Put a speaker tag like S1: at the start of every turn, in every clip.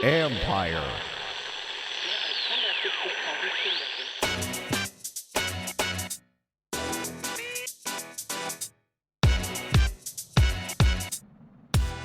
S1: Empire.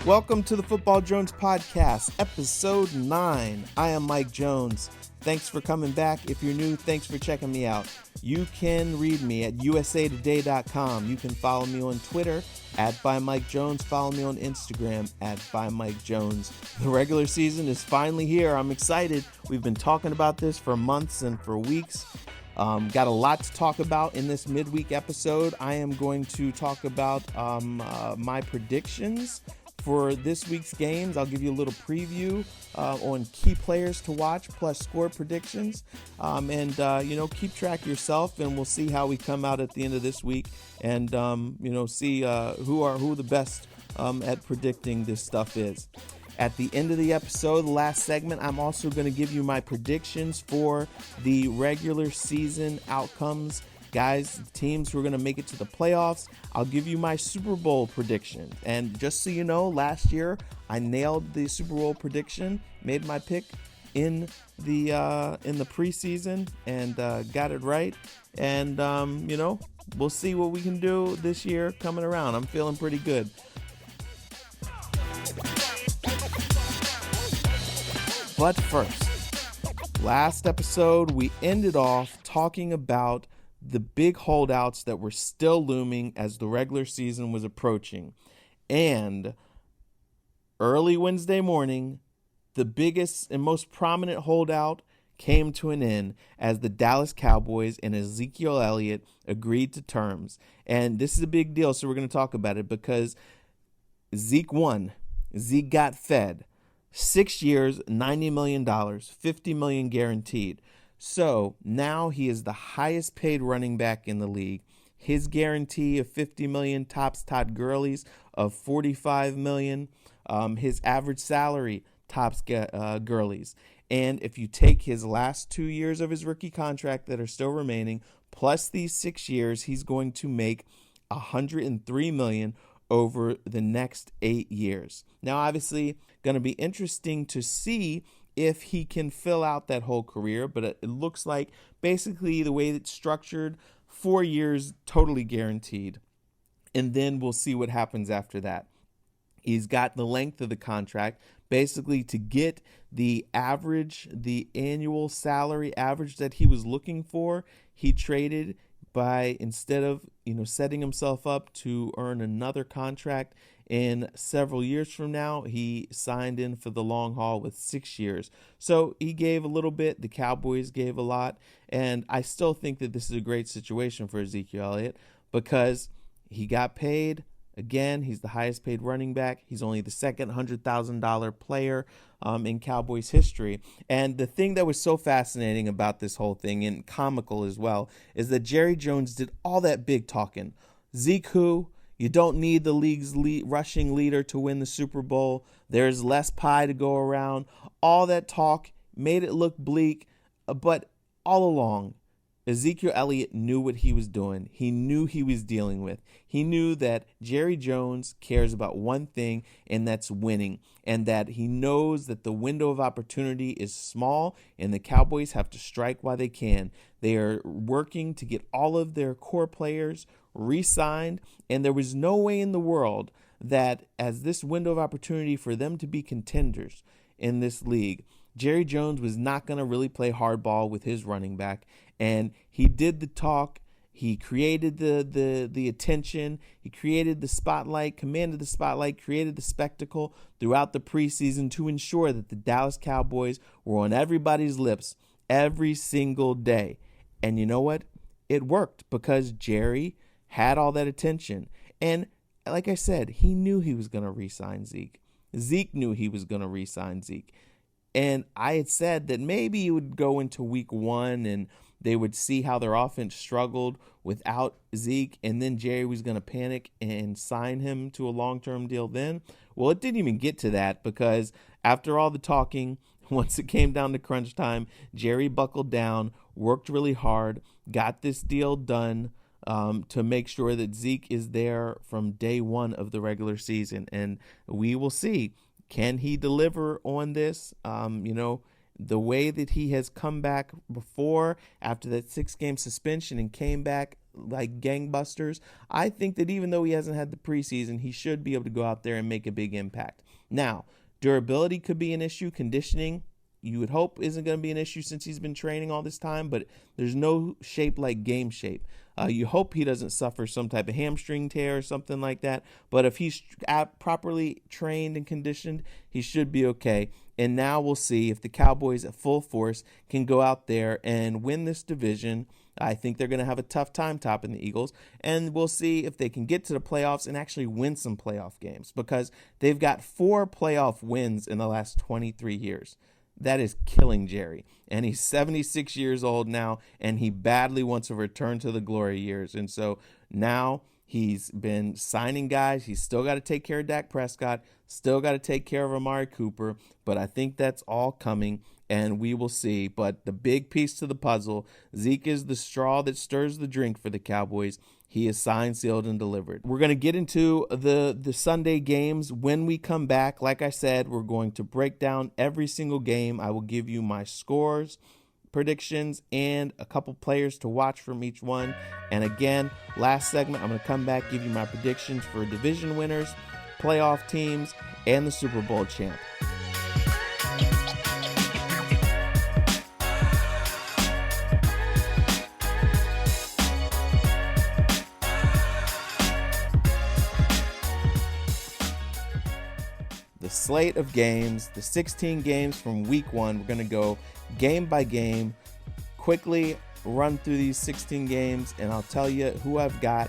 S1: Welcome to the Football Jones Podcast, Episode 9. I am Mike Jones. Thanks for coming back. If you're new, thanks for checking me out. You can read me at usatoday.com. You can follow me on Twitter at @ByMikeJones. Follow me on Instagram at @ByMikeJones. The regular season is finally here. I'm excited. We've been talking about this for months and for weeks. Got a lot to talk about in this midweek episode. I am going to talk about my predictions for this week's games. I'll give you a little preview on key players to watch, plus score predictions. Keep track yourself, and we'll see how we come out at the end of this week, and see who the best at predicting this stuff is. At the end of the episode, the last segment, I'm also going to give you my predictions for the regular season outcomes. Guys, teams who are going to make it to the playoffs. I'll give you my Super Bowl prediction. And just so you know, last year I nailed the Super Bowl prediction, made my pick in the preseason, and got it right. And we'll see what we can do this year coming around. I'm feeling pretty good. But first, last episode we ended off talking about the big holdouts that were still looming as the regular season was approaching. And early Wednesday morning, the biggest and most prominent holdout came to an end as the Dallas Cowboys and Ezekiel Elliott agreed to terms. And this is a big deal, so we're going to talk about it because Zeke won. Zeke got fed. 6 years, $90 million, $50 million guaranteed. So now he is the highest paid running back in the league. His guarantee of $50 million tops Todd Gurley's of $45 million. His average salary tops Gurley's. And if you take his last 2 years of his rookie contract that are still remaining, plus these 6 years, he's going to make $103 million over the next 8 years. Now, obviously, going to be interesting to see if he can fill out that whole career, but it looks like basically the way it's structured, 4 years totally guaranteed, and then we'll see what happens after that. He's got the length of the contract basically to get the annual salary average that he was looking for. He traded by, instead of setting himself up to earn another contract in several years from now, he signed in for the long haul with 6 years. So he gave a little bit, the Cowboys gave a lot, and I still think that this is a great situation for Ezekiel Elliott because he got paid. Again, he's the highest paid running back. He's only the second $100,000 player in Cowboys history. And the thing that was so fascinating about this whole thing, and comical as well, is that Jerry Jones did all that big talking. Zeke who? You don't need the league's rushing leader to win the Super Bowl. There's less pie to go around. All that talk made it look bleak. But all along, Ezekiel Elliott knew what he was doing. He knew he was dealing with. He knew that Jerry Jones cares about one thing, and that's winning. And that he knows that the window of opportunity is small, and the Cowboys have to strike while they can. They are working to get all of their core players re-signed, and there was no way in the world that as this window of opportunity for them to be contenders in this league, Jerry Jones was not going to really play hardball with his running back. And he did the talk. He created the attention. He created the spotlight, commanded the spotlight, created the spectacle throughout the preseason to ensure that the Dallas Cowboys were on everybody's lips every single day. And you know what? It worked because Jerry had all that attention. And like I said, he knew he was going to re-sign Zeke. Zeke knew he was going to re-sign Zeke. And I had said that maybe it would go into week 1 and they would see how their offense struggled without Zeke, and then Jerry was going to panic and sign him to a long-term deal then. Well, it didn't even get to that because after all the talking, once it came down to crunch time, Jerry buckled down, worked really hard, got this deal done to make sure that Zeke is there from day one of the regular season. And we will see, can he deliver on this? The way that he has come back before after that 6-game suspension and came back like gangbusters, I think that even though he hasn't had the preseason, he should be able to go out there and make a big impact. Now, durability could be an issue. Conditioning, you would hope, isn't going to be an issue since he's been training all this time, but there's no shape like game shape. You hope he doesn't suffer some type of hamstring tear or something like that, but if he's properly trained and conditioned, he should be okay. And now we'll see if the Cowboys at full force can go out there and win this division. I think they're going to have a tough time topping the Eagles, and we'll see if they can get to the playoffs and actually win some playoff games, because they've got 4 playoff wins in the last 23 years. That is killing Jerry. And he's 76 years old now, and he badly wants to return to the glory years. And so now he's been signing guys. He's still got to take care of Dak Prescott, still got to take care of Amari Cooper, but I think that's all coming, and we will see. But the big piece to the puzzle, Zeke is the straw that stirs the drink for the Cowboys. He is signed, sealed, and delivered. We're going to get into the Sunday games when we come back. Like I said, we're going to break down every single game. I will give you my scores, predictions, and a couple players to watch from each one. And again, last segment, I'm going to come back, give you my predictions for division winners, playoff teams, and the Super Bowl champ. The slate of games, the 16 games from week 1. We're going to go game by game, quickly run through these 16 games, and I'll tell you who I've got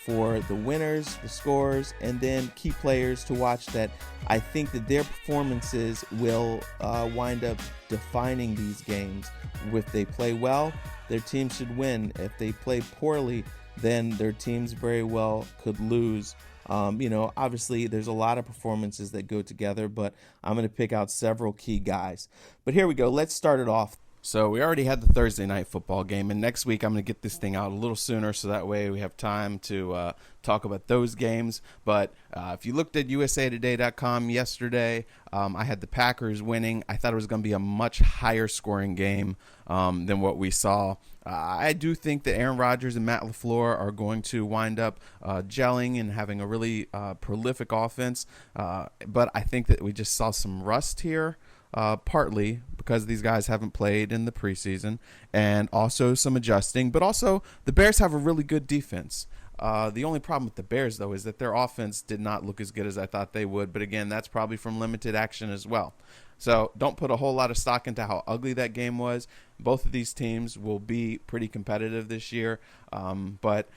S1: for the winners, the scores, and then key players to watch that I think that their performances will wind up defining these games. If they play well, their team should win. If they play poorly, then their teams very well could lose. Obviously there's a lot of performances that go together, but I'm going to pick out several key guys. But here we go. Let's start it off. So we already had the Thursday night football game, and next week I'm going to get this thing out a little sooner so that way we have time to talk about those games. But if you looked at usatoday.com yesterday, I had the Packers winning. I thought it was going to be a much higher scoring game than what we saw. I do think that Aaron Rodgers and Matt LaFleur are going to wind up gelling and having a really prolific offense. But I think that we just saw some rust here. Partly because these guys haven't played in the preseason, and also some adjusting, but also the Bears have a really good defense. The only problem with the Bears, though, is that their offense did not look as good as I thought they would, but again, that's probably from limited action as well. So don't put a whole lot of stock into how ugly that game was. Both of these teams will be pretty competitive this year, but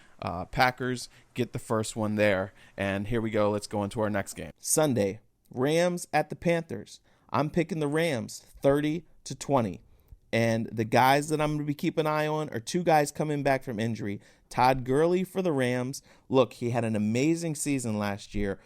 S1: Packers get the first one there, and here we go. Let's go into our next game. Sunday, Rams at the Panthers. I'm picking the Rams 30-20. And the guys that I'm going to be keeping an eye on are 2 guys coming back from injury. Todd Gurley for the Rams. Look, he had an amazing season last year.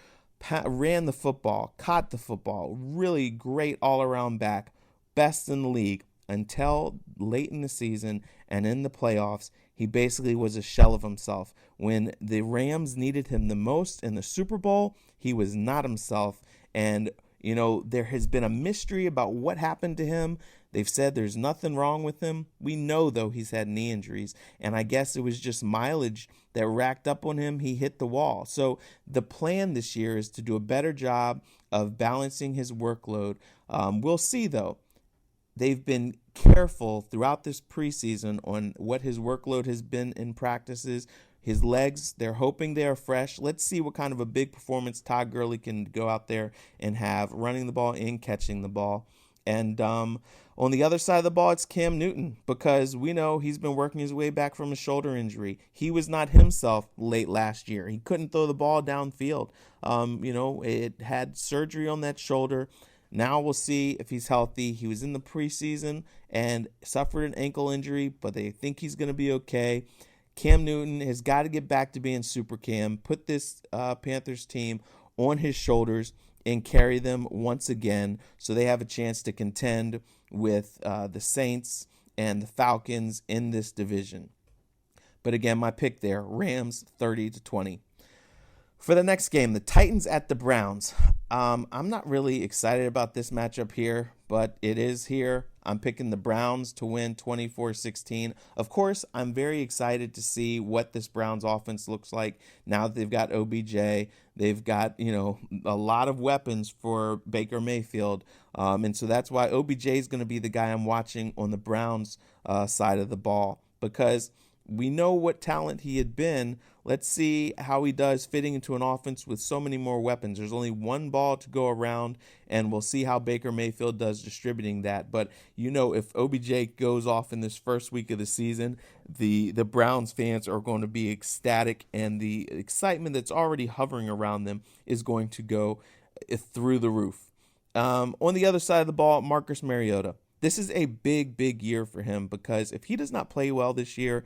S1: Ran the football, caught the football. Really great all-around back. Best in the league until late in the season and in the playoffs. He basically was a shell of himself. When the Rams needed him the most in the Super Bowl, he was not himself. And there has been a mystery about what happened to him. They've said there's nothing wrong with him. We know, though, he's had knee injuries, and I guess it was just mileage that racked up on him. He hit the wall. So the plan this year is to do a better job of balancing his workload. We'll see, though. They've been careful throughout this preseason on what his workload has been in practices. His legs, they're hoping they are fresh. Let's see what kind of a big performance Todd Gurley can go out there and have, running the ball and catching the ball. And on the other side of the ball, it's Cam Newton, because we know he's been working his way back from a shoulder injury. He was not himself late last year. He couldn't throw the ball downfield. It had surgery on that shoulder. Now we'll see if he's healthy. He was in the preseason and suffered an ankle injury, but they think he's going to be okay. Cam Newton has got to get back to being Super Cam, put this Panthers team on his shoulders and carry them once again so they have a chance to contend with the Saints and the Falcons in this division. But again, my pick there, Rams 30-20. For the next game, the Titans at the Browns. I'm not really excited about this matchup here, but it is here. I'm picking the Browns to win 24-16. Of course, I'm very excited to see what this Browns offense looks like now that they've got OBJ. They've got, a lot of weapons for Baker Mayfield. And so that's why OBJ is going to be the guy I'm watching on the Browns side of the ball, because we know what talent he had been. Let's see how he does fitting into an offense with so many more weapons. There's only one ball to go around, and we'll see how Baker Mayfield does distributing that. But, if OBJ goes off in this first week of the season, the Browns fans are going to be ecstatic, and the excitement that's already hovering around them is going to go through the roof. On the other side of the ball, Marcus Mariota. This is a big, big year for him, because if he does not play well this year,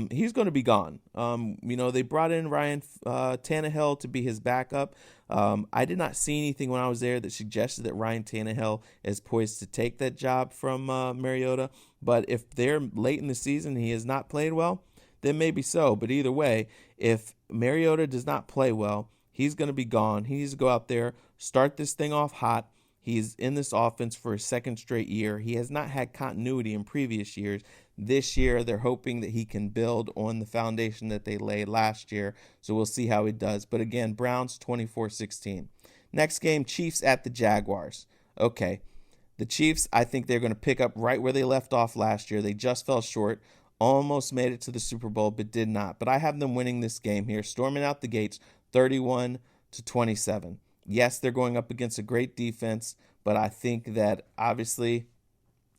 S1: he's going to be gone. They brought in Ryan Tannehill to be his backup. I did not see anything when I was there that suggested that Ryan Tannehill is poised to take that job from Mariota. But if they're late in the season and he has not played well, then maybe so. But either way, if Mariota does not play well, he's going to be gone. He needs to go out there, start this thing off hot. He's in this offense for a second straight year. He has not had continuity in previous years. This year, they're hoping that he can build on the foundation that they laid last year. So we'll see how he does. But again, Browns 24-16. Next game, Chiefs at the Jaguars. Okay, the Chiefs, I think they're going to pick up right where they left off last year. They just fell short, almost made it to the Super Bowl, but did not. But I have them winning this game here, storming out the gates 31-27. Yes, they're going up against a great defense, but I think that obviously,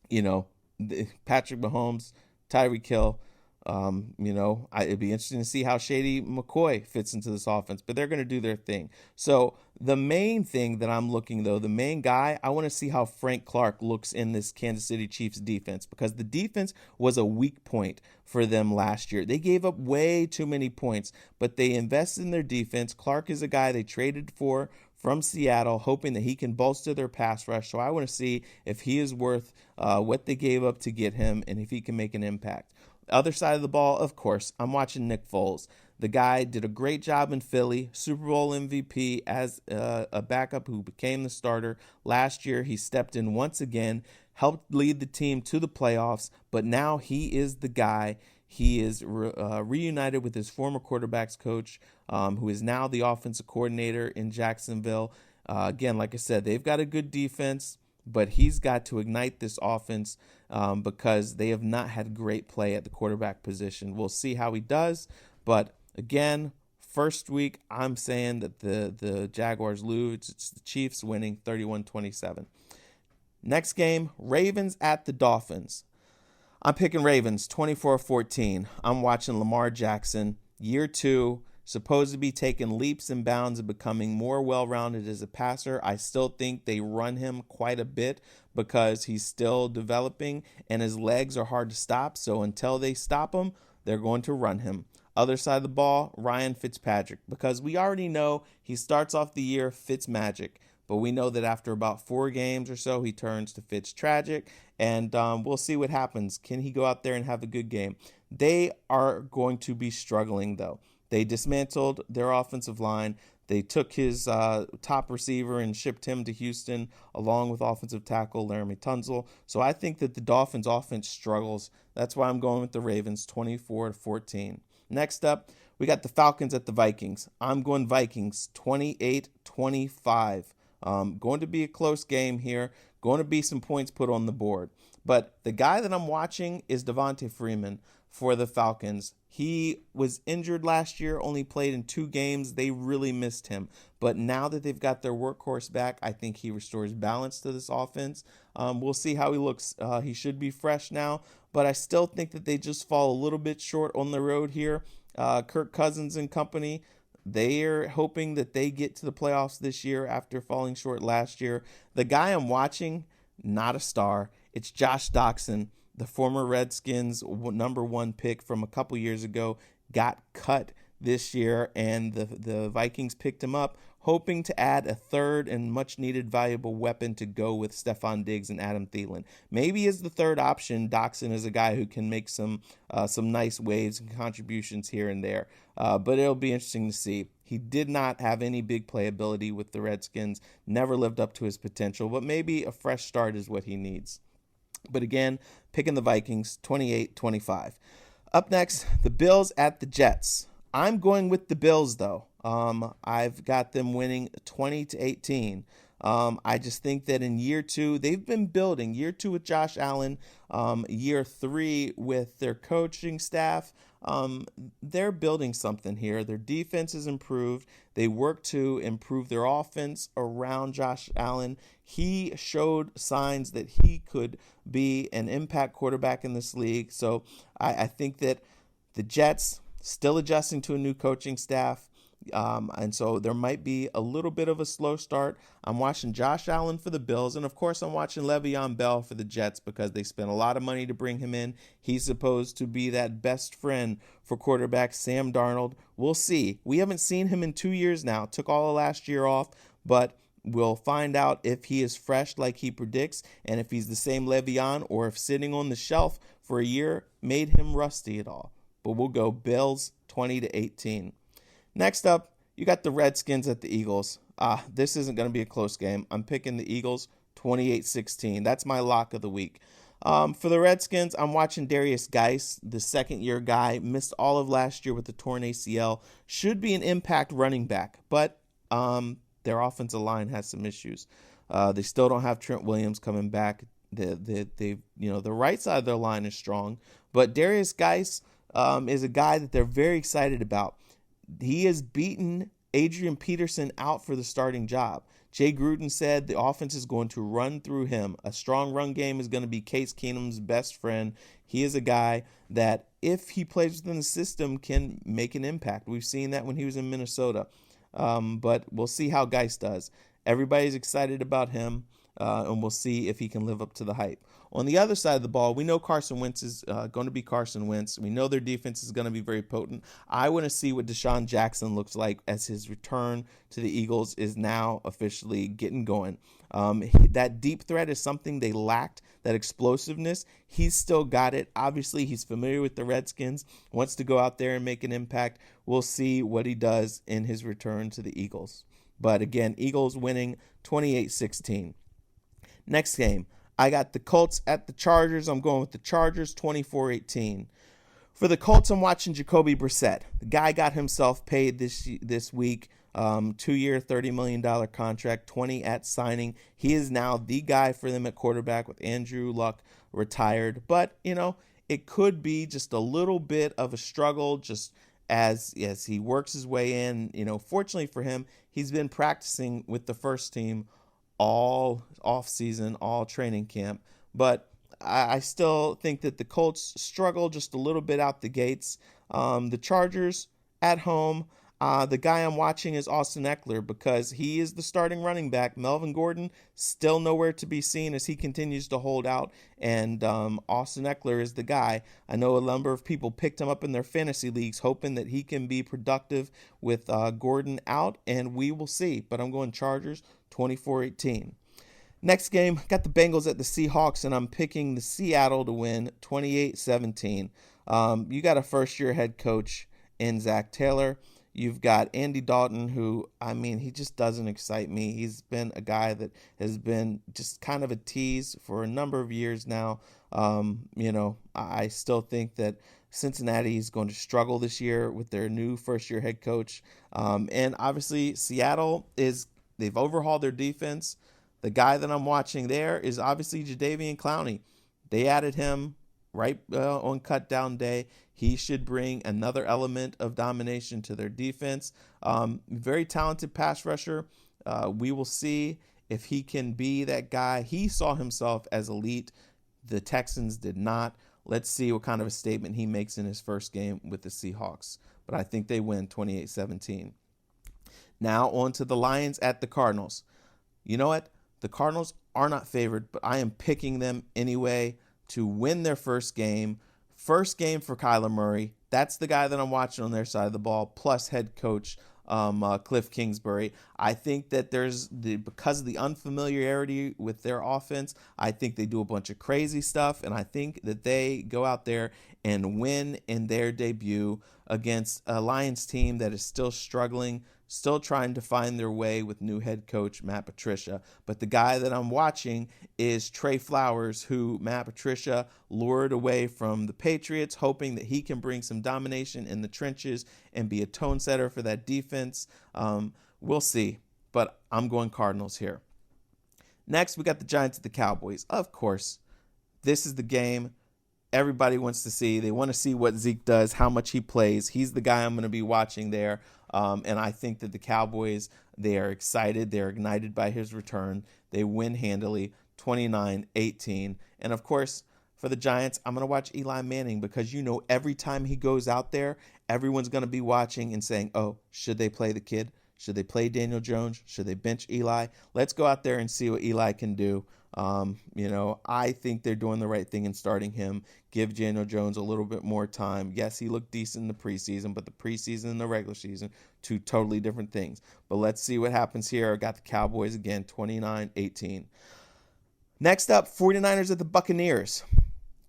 S1: Patrick Mahomes, Tyreek Hill, it'd be interesting to see how Shady McCoy fits into this offense, but they're going to do their thing. So the main thing that I'm looking, though, the main guy, I want to see how Frank Clark looks in this Kansas City Chiefs defense, because the defense was a weak point for them last year. They gave up way too many points, but they invested in their defense. Clark is a guy they traded for from Seattle, hoping that he can bolster their pass rush. So I want to see if he is worth what they gave up to get him and if he can make an impact. Other side of the ball, of course, I'm watching Nick Foles. The guy did a great job in Philly, Super Bowl MVP as a backup who became the starter. Last year, he stepped in once again, helped lead the team to the playoffs, but now he is the guy. He is reunited with his former quarterbacks coach, who is now the offensive coordinator in Jacksonville. Again, like I said, they've got a good defense, but he's got to ignite this offense because they have not had great play at the quarterback position. We'll see how he does, but again, first week, I'm saying that the Jaguars lose. It's the Chiefs winning 31-27. Next game, Ravens at the Dolphins. I'm picking Ravens 24-14. I'm watching Lamar Jackson, year 2, supposed to be taking leaps and bounds and becoming more well-rounded as a passer. I still think they run him quite a bit because he's still developing and his legs are hard to stop. So until they stop him, they're going to run him. Other side of the ball, Ryan Fitzpatrick, because we already know he starts off the year Fitzmagic. But we know that after about 4 games or so, he turns to Fitztragic, and we'll see what happens. Can he go out there and have a good game? They are going to be struggling, though. They dismantled their offensive line. They took his top receiver and shipped him to Houston, along with offensive tackle Laramie Tunsil. So I think that the Dolphins' offense struggles. That's why I'm going with the Ravens, 24-14. Next up, we got the Falcons at the Vikings. I'm going Vikings, 28-25. Going to be a close game here. Going to be some points put on the board. But the guy that I'm watching is Devontae Freeman for the Falcons. He was injured last year, only played in 2 games. They really missed him. But now that they've got their workhorse back, I think he restores balance to this offense. We'll see how he looks. He should be fresh now. But I still think that they just fall a little bit short on the road here. Kirk Cousins and company, they are hoping that they get to the playoffs this year after falling short last year. The guy I'm watching, not a star. It's Josh Doxson, the former Redskins number 1 pick from a couple years ago, got cut this year, and the Vikings picked him up, hoping to add a third and much-needed valuable weapon to go with Stephon Diggs and Adam Thielen. Maybe as the third option, Doxson is a guy who can make some nice waves and contributions here and there. But it'll be interesting to see. He did not have any big playability with the Redskins, never lived up to his potential, but maybe a fresh start is what he needs. But again, picking the Vikings, 28-25. Up next, the Bills at the Jets. I'm going with the Bills, though. I've got them winning 20-18. I just think that in year two, they've been building. Year two with Josh Allen, year three with their coaching staff. They're building something here. Their defense is improved. They work to improve their offense around Josh Allen. He showed signs that he could be an impact quarterback in this league. So I think that the Jets still adjusting to a new coaching staff. And so there might be a little bit of a slow start. I'm watching Josh Allen for the Bills, and of course I'm watching Le'Veon Bell for the Jets because they spent a lot of money to bring him in. He's supposed to be that best friend for quarterback Sam Darnold. We'll see. We haven't seen him in 2 years now. Took all of last year off, but we'll find out if he is fresh like he predicts and if he's the same Le'Veon or if sitting on the shelf for a year made him rusty at all. But we'll go Bills 20-18. Next up, you got the Redskins at the Eagles. This isn't going to be a close game. I'm picking the Eagles 28-16. That's my lock of the week. For the Redskins, I'm watching Darius Geis, the second-year guy. Missed all of last year with the torn ACL. Should be an impact running back, but their offensive line has some issues. They still don't have Trent Williams coming back. The right side of their line is strong, but Darius Geis is a guy that they're very excited about. He has beaten Adrian Peterson out for the starting job. Jay Gruden said the offense is going to run through him. A strong run game is going to be Case Keenum's best friend. He is a guy that, if he plays within the system, can make an impact. We've seen that when he was in Minnesota. But we'll see how Geis does. Everybody's excited about him, and we'll see if he can live up to the hype. On the other side of the ball, we know Carson Wentz is going to be Carson Wentz. We know their defense is going to be very potent. I want to see what Deshaun Jackson looks like as his return to the Eagles is now officially getting going. That deep threat is something they lacked, that explosiveness. He's still got it. Obviously, he's familiar with the Redskins, wants to go out there and make an impact. We'll see what he does in his return to the Eagles. But again, Eagles winning 28-16. Next game, I got the Colts at the Chargers. I'm going with the Chargers 24-18. For the Colts, I'm watching Jacoby Brissett. The guy got himself paid this week. 2-year, $30 million contract, 20 at signing. He is now the guy for them at quarterback with Andrew Luck retired. But, it could be just a little bit of a struggle just as he works his way in. Fortunately for him, he's been practicing with the first team all off-season, all training camp. But I still think that the Colts struggle just a little bit out the gates. The Chargers at home, the guy I'm watching is Austin Eckler because he is the starting running back. Melvin Gordon still nowhere to be seen as he continues to hold out, and Austin Eckler is the guy. I know a number of people picked him up in their fantasy leagues hoping that he can be productive with Gordon out, and we will see. But I'm going Chargers 24-18. Next game, got the Bengals at the Seahawks, and I'm picking the Seattle to win 28-17. You got a first-year head coach in Zach Taylor. You've got Andy Dalton, who, he just doesn't excite me. He's been a guy that has been just kind of a tease for a number of years now. I still think that Cincinnati is going to struggle this year with their new first-year head coach. And obviously, Seattle they've overhauled their defense. The guy that I'm watching there is obviously Jadeveon Clowney. They added him right on cut-down day. He should bring another element of domination to their defense. Very talented pass rusher. We will see if he can be that guy. He saw himself as elite. The Texans did not. Let's see what kind of a statement he makes in his first game with the Seahawks. But I think they win 28-17. Now on to the Lions at the Cardinals. You know what? The Cardinals are not favored, but I am picking them anyway to win their first game. First game for Kyler Murray. That's the guy that I'm watching on their side of the ball, plus head coach Cliff Kingsbury. I think that because of the unfamiliarity with their offense, I think they do a bunch of crazy stuff, and I think that they go out there and win in their debut against a Lions team that is still struggling, still trying to find their way with new head coach Matt Patricia. But the guy that I'm watching is Trey Flowers, who Matt Patricia lured away from the Patriots, hoping that he can bring some domination in the trenches and be a tone setter for that defense. We'll see, but I'm going Cardinals here. Next, we got the Giants at the Cowboys. Of course, this is the game everybody wants to see. They want to see what Zeke does, how much he plays. He's the guy I'm going to be watching there. And I think that the Cowboys, they are excited. They're ignited by his return. They win handily, 29-18. And, of course, for the Giants, I'm going to watch Eli Manning because, every time he goes out there, everyone's going to be watching and saying, oh, should they play the kid? Should they play Daniel Jones? Should they bench Eli? Let's go out there and see what Eli can do. I think they're doing the right thing in starting him. Give Daniel Jones a little bit more time. Yes, he looked decent in the preseason, but the preseason and the regular season, two totally different things. But let's see what happens here. I got the Cowboys again, 29-18. Next up, 49ers at the Buccaneers.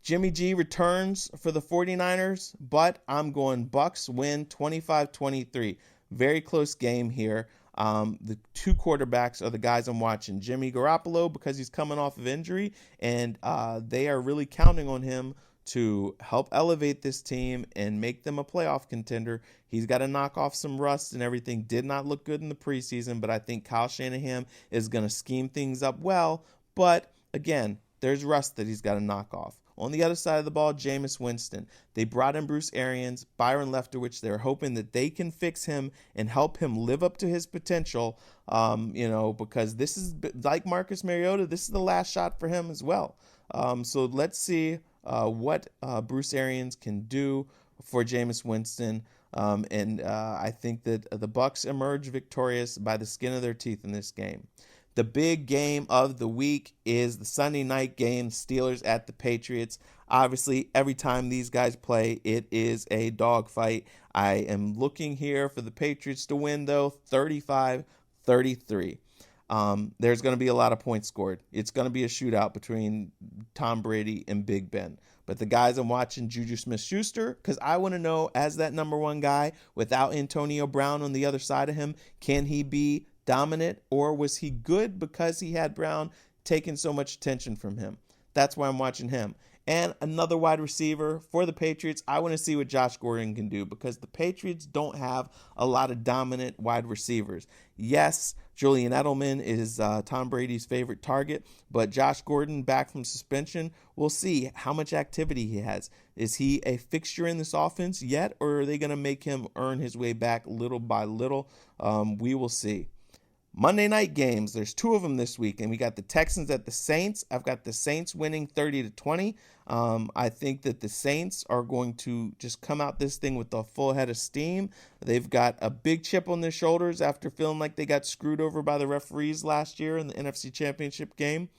S1: Jimmy G returns for the 49ers, but I'm going Bucs win 25-23. Very close game here. The two quarterbacks are the guys I'm watching. Jimmy Garoppolo, because he's coming off of injury, and they are really counting on him to help elevate this team and make them a playoff contender. He's got to knock off some rust and everything. Did not look good in the preseason, but I think Kyle Shanahan is going to scheme things up well. But, again, there's rust that he's got to knock off. On the other side of the ball, Jameis Winston. They brought in Bruce Arians, Byron Leftwich. They're hoping that they can fix him and help him live up to his potential, because this is, like Marcus Mariota, this is the last shot for him as well. So let's see what Bruce Arians can do for Jameis Winston. I think that the Bucs emerge victorious by the skin of their teeth in this game. The big game of the week is the Sunday night game, Steelers at the Patriots. Obviously, every time these guys play, it is a dogfight. I am looking here for the Patriots to win, though, 35-33. There's going to be a lot of points scored. It's going to be a shootout between Tom Brady and Big Ben. But the guys I'm watching, Juju Smith-Schuster, because I want to know, as that number one guy, without Antonio Brown on the other side of him, can he be dominant, or was he good because he had Brown taking so much attention from him? That's why I'm watching him. And another wide receiver for the Patriots, I want to see what Josh Gordon can do because the Patriots don't have a lot of dominant wide receivers. Yes, Julian Edelman is Tom Brady's favorite target, but Josh Gordon back from suspension, we'll see how much activity he has. Is he a fixture in this offense yet, or are they going to make him earn his way back little by little? We will see. Monday night games, there's two of them this week, and we got the Texans at the Saints. I've got the Saints winning 30-20. I think that the Saints are going to just come out this thing with a full head of steam. They've got a big chip on their shoulders after feeling like they got screwed over by the referees last year in the NFC Championship game.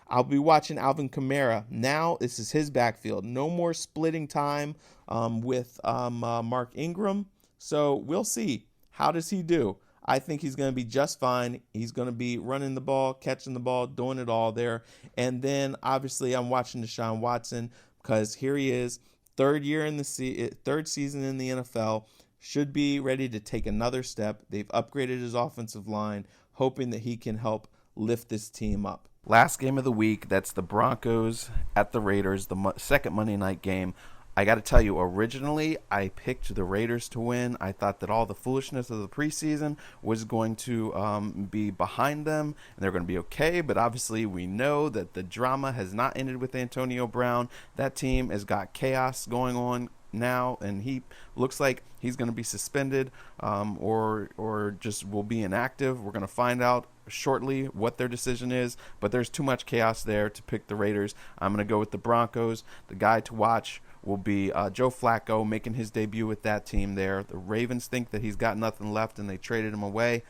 S1: I'll be watching Alvin Kamara. Now this is his backfield. No more splitting time with Mark Ingram. So we'll see. How does he do? I think he's going to be just fine. He's going to be running the ball, catching the ball, doing it all there. And then, obviously, I'm watching Deshaun Watson because here he is, third season in the NFL, should be ready to take another step. They've upgraded his offensive line, hoping that he can help lift this team up. Last game of the week, that's the Broncos at the Raiders, the second Monday night game. I got to tell you, originally, I picked the Raiders to win. I thought that all the foolishness of the preseason was going to be behind them, and they're going to be okay. But obviously, we know that the drama has not ended with Antonio Brown. That team has got chaos going on now, and he looks like he's going to be suspended or just will be inactive. We're going to find out shortly what their decision is, but there's too much chaos there to pick the Raiders. I'm going to go with the Broncos. The guy to watch will be Joe Flacco making his debut with that team there. The Ravens think that he's got nothing left and they traded him away.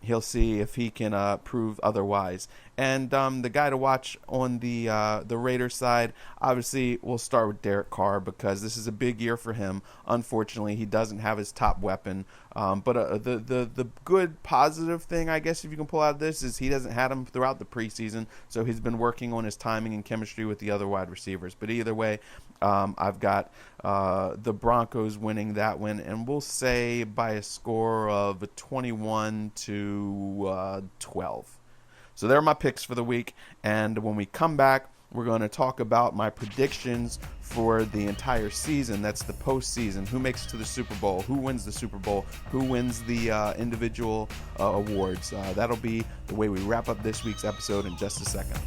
S1: he'll see if he can prove otherwise. And the guy to watch on the Raiders side, obviously, we'll start with Derek Carr because this is a big year for him. Unfortunately, he doesn't have his top weapon. But the good positive thing, I guess, if you can pull out of this, is he doesn't have him throughout the preseason, so he's been working on his timing and chemistry with the other wide receivers. But either way, I've got the Broncos winning that one, and we'll say by a score of 21-12. So there are my picks for the week, and when we come back, we're going to talk about my predictions for the entire season. That's the postseason. Who makes it to the Super Bowl? Who wins the Super Bowl? Who wins the individual awards? That'll be the way we wrap up this week's episode in just a second.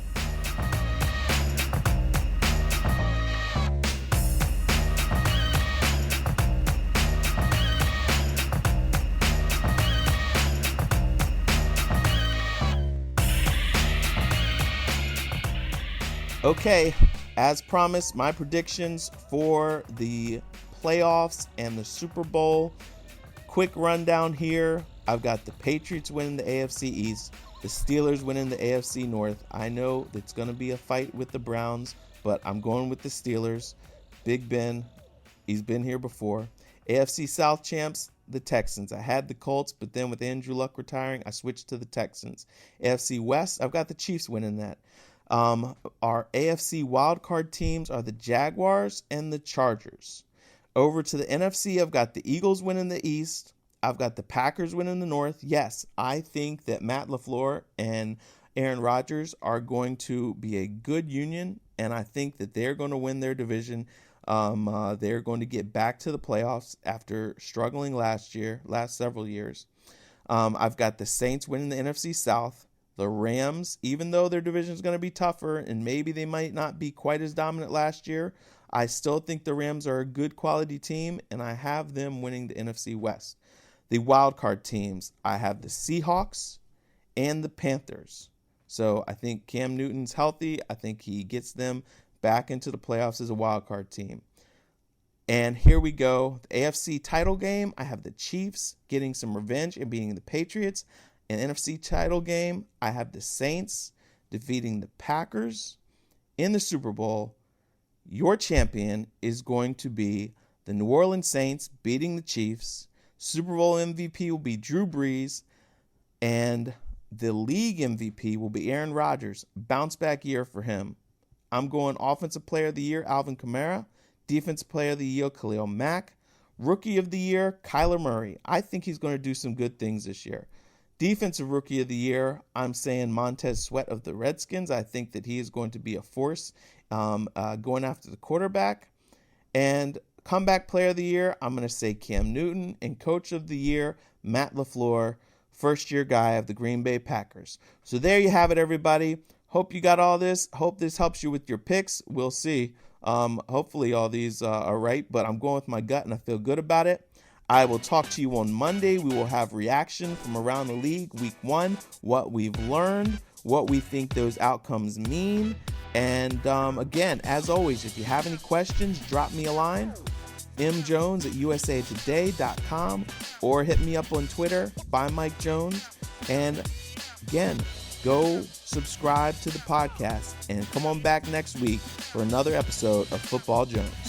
S1: Okay, as promised, my predictions for the playoffs and the Super Bowl. Quick rundown here. I've got the Patriots winning the AFC East, the Steelers winning the AFC North. I know it's going to be a fight with the Browns, but I'm going with the Steelers. Big Ben, he's been here before. AFC South champs, the Texans. I had the Colts, but then with Andrew Luck retiring, I switched to the Texans. AFC West, I've got the Chiefs winning that. Our AFC wildcard teams are the Jaguars and the Chargers. Over to the NFC, I've got the Eagles winning the East. I've got the Packers winning the North. Yes, I think that Matt LaFleur and Aaron Rodgers are going to be a good union, and I think that they're going to win their division. They're going to get back to the playoffs after struggling last several years. I've got the Saints winning the NFC South. The Rams, even though their division is going to be tougher and maybe they might not be quite as dominant last year, I still think the Rams are a good quality team, and I have them winning the NFC West. The wildcard teams, I have the Seahawks and the Panthers. So I think Cam Newton's healthy. I think he gets them back into the playoffs as a wildcard team. And here we go. The AFC title game, I have the Chiefs getting some revenge and beating the Patriots. In NFC title game, I have the Saints defeating the Packers. In the Super Bowl, your champion is going to be the New Orleans Saints beating the Chiefs. Super Bowl MVP will be Drew Brees, and the league MVP will be Aaron Rodgers. Bounce back year for him. I'm going Offensive Player of the Year, Alvin Kamara. Defensive Player of the Year, Khalil Mack. Rookie of the Year, Kyler Murray. I think he's going to do some good things this year. Defensive Rookie of the Year, I'm saying Montez Sweat of the Redskins. I think that he is going to be a force going after the quarterback. And Comeback Player of the Year, I'm going to say Cam Newton. And Coach of the Year, Matt LaFleur, first-year guy of the Green Bay Packers. So there you have it, everybody. Hope you got all this. Hope this helps you with your picks. We'll see. Hopefully all these are right, but I'm going with my gut, and I feel good about it. I will talk to you on Monday. We will have reaction from around the league, week 1, what we've learned, what we think those outcomes mean. And again, as always, if you have any questions, drop me a line, mjones@usatoday.com, or hit me up on Twitter, by Mike Jones. And again, go subscribe to the podcast and come on back next week for another episode of Football Jones.